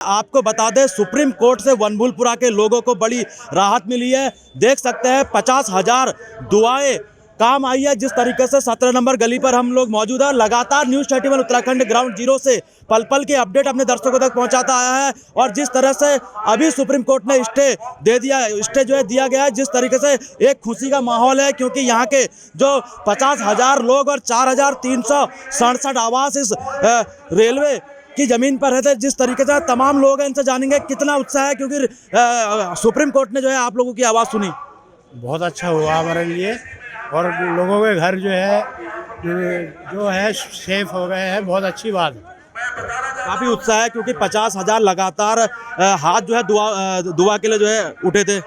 आपको बता दें, सुप्रीम कोर्ट से वनभूलपुरा के लोगों को बड़ी राहत मिली है। देख सकते हैं 50,000 दुआएं काम आई है। जिस तरीके से 17 नंबर गली पर हम लोग मौजूद हैं, लगातार न्यूज़ 31 उत्तराखंड ग्राउंड जीरो से पल पल के अपडेट अपने दर्शकों तक पहुंचाता आया है। और जिस तरह से अभी सुप्रीम कोर्ट ने स्टे दे दिया, स्टे जो है दिया गया है, जिस तरीके से एक खुशी का माहौल है, क्योंकि यहाँ के जो 50,000 लोग और 4,367 आवास इस रेलवे की जमीन पर रहते, जिस तरीके से तमाम लोग हैं, इनसे जानेंगे कितना उत्साह है, क्योंकि सुप्रीम कोर्ट ने जो है आप लोगों की आवाज़ सुनी। बहुत अच्छा हुआ हमारे लिए, और लोगों के घर जो है सेफ हो गए हैं। बहुत अच्छी बात है। काफ़ी उत्साह है, क्योंकि 50,000 लगातार हाथ जो है दुआ के लिए जो है उठे थे।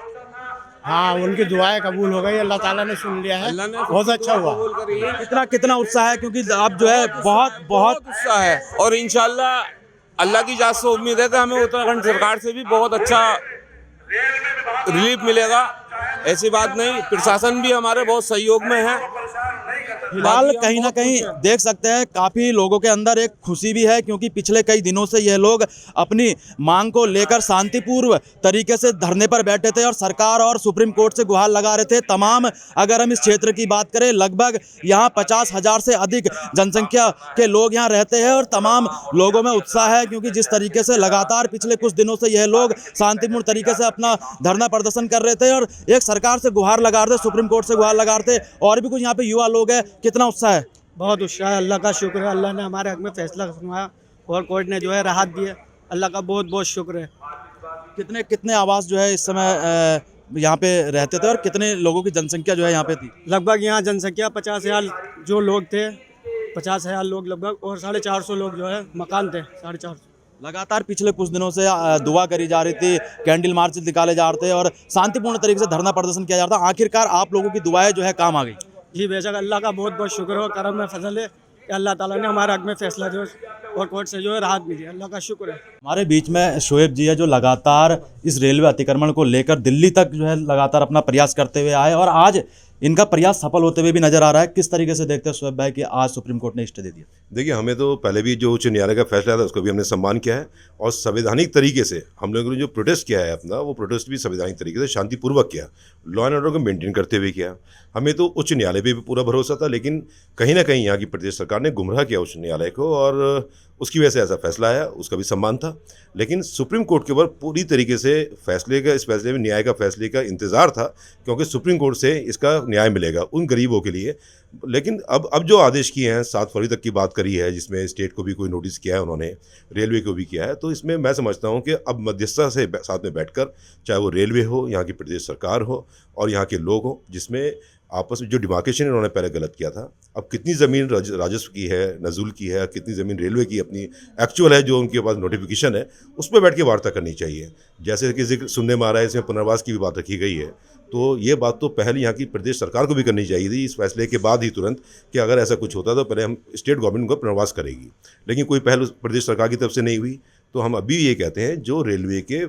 हाँ, उनकी दुआएं कबूल हो गई, अल्लाह ताला ने सुन लिया है। बहुत अच्छा हुआ। कितना उत्साह है, क्योंकि अब जो है बहुत उत्साह है, और इंशाल्लाह अल्लाह की जात से उम्मीद है कि हमें उत्तराखंड सरकार से भी बहुत अच्छा रिलीफ मिलेगा। ऐसी बात नहीं, प्रशासन भी हमारे बहुत सहयोग में है। फिलहाल कहीं ना कहीं देख सकते हैं काफ़ी लोगों के अंदर एक खुशी भी है, क्योंकि पिछले कई दिनों से यह लोग अपनी मांग को लेकर शांतिपूर्व तरीके से धरने पर बैठे थे और सरकार और सुप्रीम कोर्ट से गुहार लगा रहे थे। तमाम, अगर हम इस क्षेत्र की बात करें, लगभग यहाँ 50,000 से अधिक जनसंख्या के लोग यहाँ रहते हैं और तमाम लोगों में उत्साह है, क्योंकि जिस तरीके से लगातार पिछले कुछ दिनों से यह लोग शांतिपूर्ण तरीके से अपना धरना प्रदर्शन कर रहे थे और एक सरकार से गुहार लगा रहे थे, सुप्रीम कोर्ट से गुहार लगा रहे थे। और भी कुछ यहाँ पे युवा लोग हैं, कितना उत्साह है? बहुत उत्साह है। अल्लाह का शुक्र है, अल्लाह ने हमारे हक में फैसला सुनाया और कोर्ट ने जो है राहत दी है। अल्लाह का बहुत बहुत शुक्र है। कितने आवास जो है इस समय यहाँ पे रहते थे और कितने लोगों की जनसंख्या जो है यहाँ पे थी? लगभग यहाँ जनसंख्या 50,000 जो लोग थे, 50,000 लोग लगभग, और 450 लोग जो है मकान थे, 450। लगातार पिछले कुछ दिनों से दुआ करी जा रही थी, कैंडल मार्च निकाले जा रहे थे और शांतिपूर्ण तरीके से धरना प्रदर्शन किया जा रहा था। आखिरकार आप लोगों की दुआएं जो है काम आ गई। जी बेशक, अल्लाह का बहुत बहुत शुक्र हो, करम में फजल है कि अल्लाह ताला ने हमारे हक में फैसला जो और कोर्ट से जो है राहत मिली। अल्लाह का शुक्र है। हमारे बीच में शोएब जी है, जो लगातार इस रेलवे अतिक्रमण को लेकर दिल्ली तक जो है लगातार अपना प्रयास करते हुए आए और आज इनका प्रयास सफल होते हुए भी नजर आ रहा है। किस तरीके से देखते हैं शोएब भाई कि आज सुप्रीम कोर्ट ने स्टे दे दिया? देखिए, हमें तो पहले भी जो उच्च न्यायालय का फैसला था उसको भी हमने सम्मान किया है, और संवैधानिक तरीके से हम लोगों ने जो प्रोटेस्ट किया है अपना, वो प्रोटेस्ट भी संवैधानिक तरीके से शांतिपूर्वक किया, लॉ एंड ऑर्डर को मेंटेन करते हुए किया। हमें तो उच्च न्यायालय पे भी पूरा भरोसा था, लेकिन कहीं ना कहीं यहाँ की प्रदेश सरकार ने गुमराह किया उच्च न्यायालय को, और उसकी वजह से ऐसा फैसला आया, उसका भी सम्मान था। लेकिन सुप्रीम कोर्ट के ऊपर पूरी तरीके से इस फैसले में न्याय का फैसले का इंतज़ार था, क्योंकि सुप्रीम कोर्ट से इसका न्याय मिलेगा उन गरीबों के लिए। लेकिन अब जो आदेश किए हैं, 7 फरवरी तक की बात करी है, जिसमें स्टेट को भी कोई नोटिस किया है उन्होंने, रेलवे को भी किया है, तो इसमें मैं समझता हूँ कि अब मध्यस्थता से साथ में बैठकर, चाहे वो रेलवे हो, यहाँ की प्रदेश सरकार हो और यहाँ के लोग हों, जिसमें आपस में जो डिमार्केशन इन्होंने पहले गलत किया था, अब कितनी ज़मीन राजस्व की है, नज़ुल की है, कितनी ज़मीन रेलवे की अपनी एक्चुअल है, जो उनके पास नोटिफिकेशन है, उस पर बैठ के वार्ता करनी चाहिए। जैसे कि जिक्र सुनने में आ रहा है, इसमें पुनर्वास की भी बात रखी गई है, तो ये बात तो पहले यहाँ की प्रदेश सरकार को भी करनी चाहिए थी इस फैसले के बाद ही तुरंत, कि अगर ऐसा कुछ होता तो पहले हम स्टेट गवर्नमेंट को पुनर्वास करेगी। लेकिन कोई पहल प्रदेश सरकार की तरफ से नहीं हुई, तो हम अभी ये कहते हैं, जो रेलवे के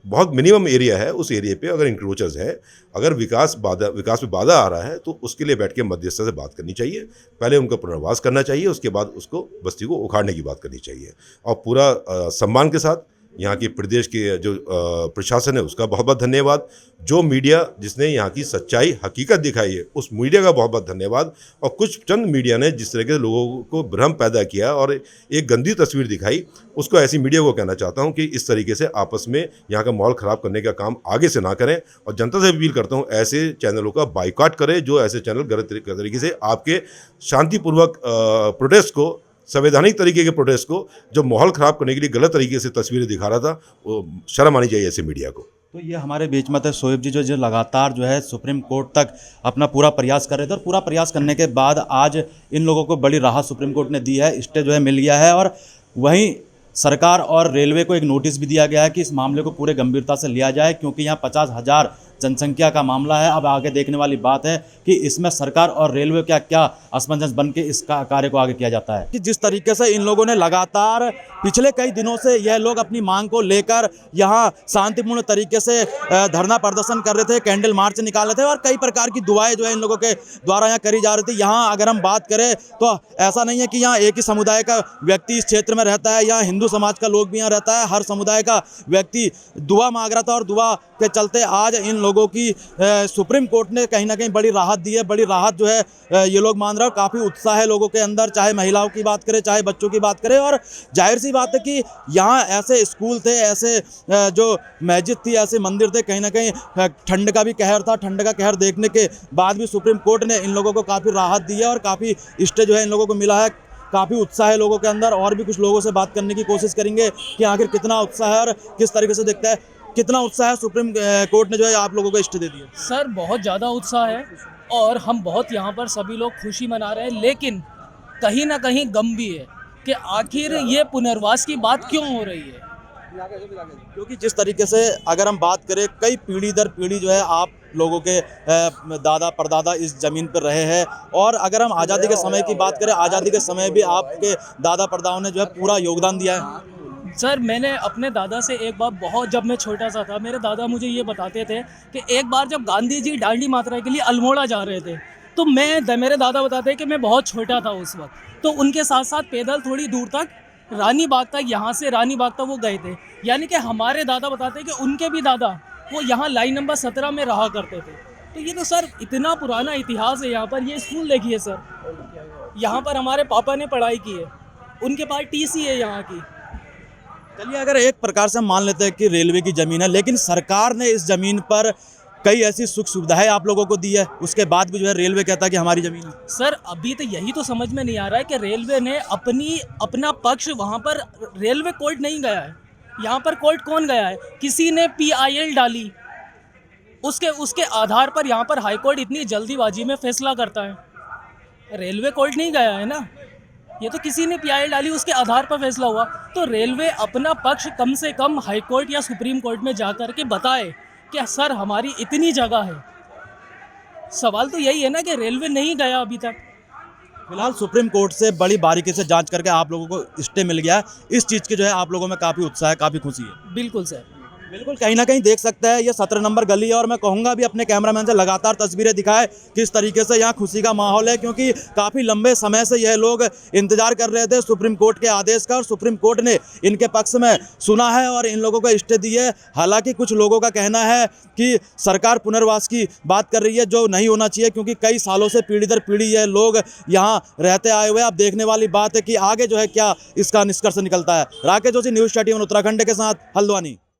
बहुत मिनिमम एरिया है, उस एरिया पे अगर इंक्रोचर्स है, अगर विकास में बाधा आ रहा है, तो उसके लिए बैठ के मध्यस्थता से बात करनी चाहिए। पहले उनका पुनर्वास करना चाहिए, उसके बाद उसको बस्ती को उखाड़ने की बात करनी चाहिए। और पूरा सम्मान के साथ यहाँ के प्रदेश के जो प्रशासन है, उसका बहुत बहुत धन्यवाद। जो मीडिया जिसने यहाँ की सच्चाई हकीकत दिखाई है, उस मीडिया का बहुत बहुत धन्यवाद। और कुछ चंद मीडिया ने जिस तरह के लोगों को भ्रम पैदा किया और एक गंदी तस्वीर दिखाई, उसको ऐसी मीडिया को कहना चाहता हूँ कि इस तरीके से आपस में यहाँ का माहौल ख़राब करने का काम आगे से ना करें। और जनता से अपील करता हूँ, ऐसे चैनलों का बाइकआउट करें जो ऐसे चैनल गलत तरीके से आपके शांतिपूर्वक प्रोटेस्ट को, संवैधानिक तरीके के प्रोटेस्ट को, जो माहौल ख़राब करने के लिए गलत तरीके से तस्वीरें दिखा रहा था, वो शर्म आनी चाहिए ऐसे मीडिया को। तो ये हमारे बीच में थे शोएब जी, जो लगातार जो है सुप्रीम कोर्ट तक अपना पूरा प्रयास कर रहे थे और पूरा प्रयास करने के बाद आज इन लोगों को बड़ी राहत सुप्रीम कोर्ट ने दी है, स्टे जो है मिल गया है। और वहीं सरकार और रेलवे को एक नोटिस भी दिया गया है कि इस मामले को पूरे गंभीरता से लिया जाए, क्योंकि यहाँ 50,000 जनसंख्या का मामला है। अब आगे देखने वाली बात है कि इसमें सरकार और रेलवे का क्या असमंजस बन के इस कार्य को आगे किया जाता है। कि जिस तरीके से इन लोगों ने लगातार पिछले कई दिनों से यह लोग अपनी मांग को लेकर यहाँ शांतिपूर्ण तरीके से धरना प्रदर्शन कर रहे थे, कैंडल मार्च निकाल रहे थे और कई प्रकार की दुआएं जो है इन लोगों के द्वारा यहाँ करी जा रही थी। यहाँ अगर हम बात करें तो ऐसा नहीं है कि यहाँ एक ही समुदाय का व्यक्ति इस क्षेत्र में रहता है, यहाँ हिंदू समाज का लोग भी यहाँ रहता है, हर समुदाय का व्यक्ति दुआ मांग रहा था और दुआ के चलते आज इन लोगों की सुप्रीम कोर्ट ने कहीं ना कहीं बड़ी राहत दी है। बड़ी राहत जो है ये लोग मान रहे हैं, काफ़ी उत्साह है लोगों के अंदर, चाहे महिलाओं की बात करें चाहे बच्चों की बात करें। और जाहिर सी बात है कि यहाँ ऐसे स्कूल थे, ऐसे जो मस्जिद थी, ऐसे मंदिर थे, कहीं ना कहीं ठंड का भी कहर था। ठंड का कहर देखने के बाद भी सुप्रीम कोर्ट ने इन लोगों को काफ़ी राहत दी है और काफ़ी स्टे जो है इन लोगों को मिला है। काफ़ी उत्साह है लोगों के अंदर और भी कुछ लोगों से बात करने की कोशिश करेंगे कि आखिर कितना उत्साह है और किस तरीके से दिखता है, कितना उत्साह है। सुप्रीम कोर्ट ने जो है आप लोगों को स्टे दे दिया। सर बहुत ज़्यादा उत्साह है और हम बहुत यहाँ पर सभी लोग खुशी मना रहे हैं, लेकिन कहीं ना कहीं गम भी है कि आखिर ये पुनर्वास की बात क्यों हो रही है। क्योंकि जिस तरीके से अगर हम बात करें कई पीढ़ी दर पीढ़ी जो है आप लोगों के दादा परदादा इस ज़मीन पर रहे हैं और अगर हम आज़ादी के समय की बात करें, आज़ादी के समय भी आपके दादा परदादाओं ने जो है पूरा योगदान दिया है। सर मैंने अपने दादा से एक बार बहुत, जब मैं छोटा सा था, मेरे दादा मुझे ये बताते थे कि एक बार जब गांधी जी दांडी मात्रा के लिए अल्मोड़ा जा रहे थे तो मेरे दादा बताते हैं कि मैं बहुत छोटा था उस वक्त, तो उनके साथ साथ पैदल थोड़ी दूर तक रानी बाग तक, यहाँ से रानी बाग तक वो गए थे। यानी कि हमारे दादा बताते हैं कि उनके भी दादा वो यहाँ लाइन नंबर 17 में रहा करते थे। तो ये तो सर इतना पुराना इतिहास है यहाँ पर। ये स्कूल देखिए सर, यहाँ पर हमारे पापा ने पढ़ाई की है, उनके पास टीसी है यहाँ की। चलिए अगर एक प्रकार से हम मान लेते हैं कि रेलवे की ज़मीन है, लेकिन सरकार ने इस ज़मीन पर कई ऐसी सुख सुविधाएं आप लोगों को दी है, उसके बाद भी जो है रेलवे कहता है कि हमारी ज़मीन है। सर अभी तो यही तो समझ में नहीं आ रहा है कि रेलवे ने अपना पक्ष, वहाँ पर रेलवे कोर्ट नहीं गया है। यहाँ पर कोर्ट कौन गया है? किसी ने PIL डाली, उसके आधार पर यहाँ पर हाई कोर्ट इतनी जल्दीबाजी में फैसला करता है। रेलवे कोर्ट नहीं गया है ना, ये तो किसी ने PIL डाली, उसके आधार पर फैसला हुआ। तो रेलवे अपना पक्ष कम से कम हाई कोर्ट या सुप्रीम कोर्ट में जा कर के बताए कि सर हमारी इतनी जगह है। सवाल तो यही है ना कि रेलवे नहीं गया अभी तक। फिलहाल सुप्रीम कोर्ट से बड़ी बारीकी से जांच करके आप लोगों को स्टे मिल गया है। इस चीज़ की जो है आप लोगों में काफ़ी उत्साह है, काफ़ी खुशी है। बिल्कुल सर, बिल्कुल कहीं ना कहीं देख सकते हैं ये 17 नंबर गली है और मैं कहूँगा भी अपने कैमरामैन से लगातार तस्वीरें दिखाए किस तरीके से यहाँ खुशी का माहौल है, क्योंकि काफ़ी लंबे समय से यह लोग इंतजार कर रहे थे सुप्रीम कोर्ट के आदेश का और सुप्रीम कोर्ट ने इनके पक्ष में सुना है और इन लोगों को स्टे दी है। हालांकि कुछ लोगों का कहना है कि सरकार पुनर्वास की बात कर रही है, जो नहीं होना चाहिए, क्योंकि कई सालों से पीढ़ी दर पीढ़ी ये लोग यहाँ रहते आए हुए। अब देखने वाली बात है कि आगे जो है क्या इसका निष्कर्ष निकलता है। राकेश जोशी, न्यूज़ 31 उत्तराखंड के साथ हल्द्वानी।